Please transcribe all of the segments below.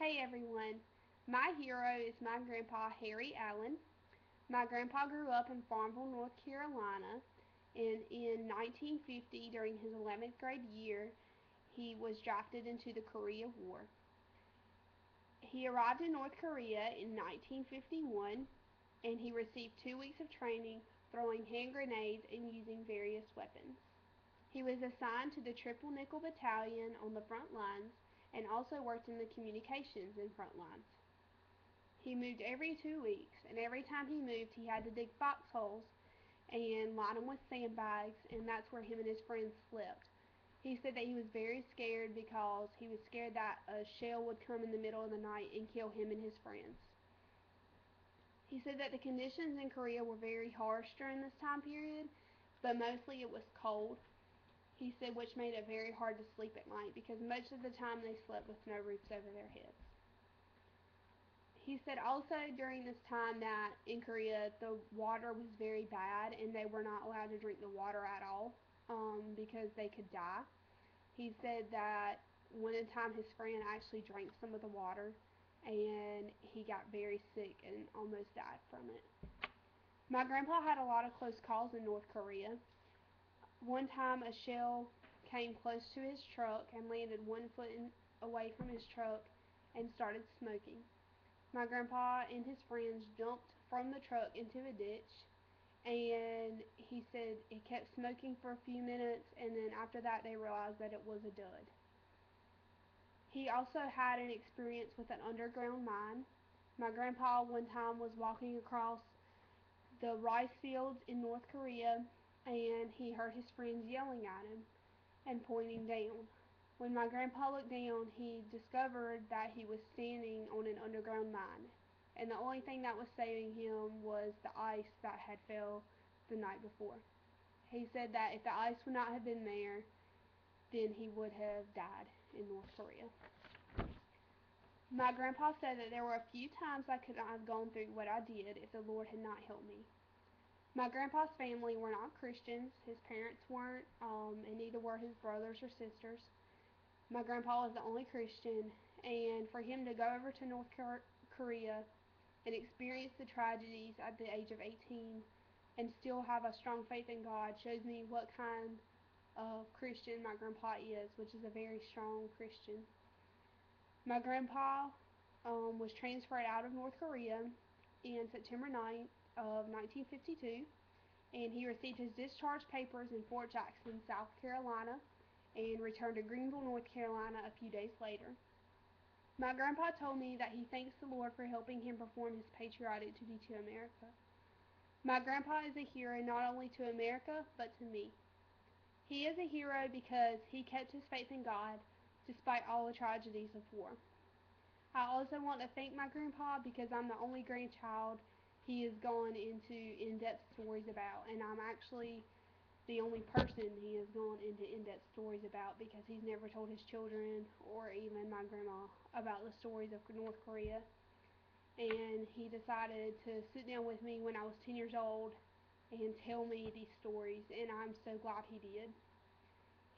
Hey everyone, my hero is my grandpa Harry Allen. My grandpa grew up in Farmville, North Carolina, and in 1950, during his 11th grade year, he was drafted into the Korea War. He arrived in North Korea in 1951, and he received 2 weeks of training throwing hand grenades and using various weapons. He was assigned to the Triple Nickel Battalion on the front lines and also worked in the communications and front lines. He moved every 2 weeks, and every time he moved, he had to dig foxholes and line them with sandbags, and that's where him and his friends slept. He said that he was very scared because he was scared that a shell would come in the middle of the night and kill him and his friends. He said that the conditions in Korea were very harsh during this time period, but mostly it was cold. He said which made it very hard to sleep at night because most of the time they slept with no roofs over their heads. He said also during this time that in Korea the water was very bad and they were not allowed to drink the water at all because they could die. He said that one time his friend actually drank some of the water and he got very sick and almost died from it. My grandpa had a lot of close calls in North Korea. One time a shell came close to his truck and landed 1 foot away from his truck and started smoking. My grandpa and his friends jumped from the truck into a ditch, and he said it kept smoking for a few minutes, and then after that they realized that it was a dud. He also had an experience with an underground mine. My grandpa one time was walking across the rice fields in North Korea, and he heard his friends yelling at him and pointing down. When my grandpa looked down, he discovered that he was standing on an underground mine, and the only thing that was saving him was the ice that had fell the night before. He said that if the ice would not have been there, then he would have died in North Korea. My grandpa said that there were a few times I could not have gone through what I did if the Lord had not helped me. My grandpa's family were not Christians. His parents weren't, and neither were his brothers or sisters. My grandpa was the only Christian, and for him to go over to North Korea and experience the tragedies at the age of 18 and still have a strong faith in God shows me what kind of Christian my grandpa is, which is a very strong Christian. My grandpa was transferred out of North Korea in September 9th of 1952, and he received his discharge papers in Fort Jackson, South Carolina, and returned to Greenville, North Carolina a few days later. My grandpa told me that he thanks the Lord for helping him perform his patriotic duty to America. My grandpa is a hero not only to America, but to me. He is a hero because he kept his faith in God despite all the tragedies of war. I also want to thank my grandpa because I'm the only grandchild he has gone into in-depth stories about, and I'm actually the only person he has gone into in-depth stories about because he's never told his children or even my grandma about the stories of North Korea. And he decided to sit down with me when I was 10 years old and tell me these stories, and I'm so glad he did.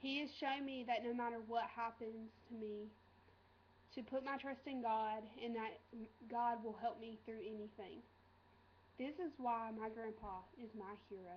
He has shown me that no matter what happens to me, to put my trust in God and that God will help me through anything. This is why my grandpa is my hero.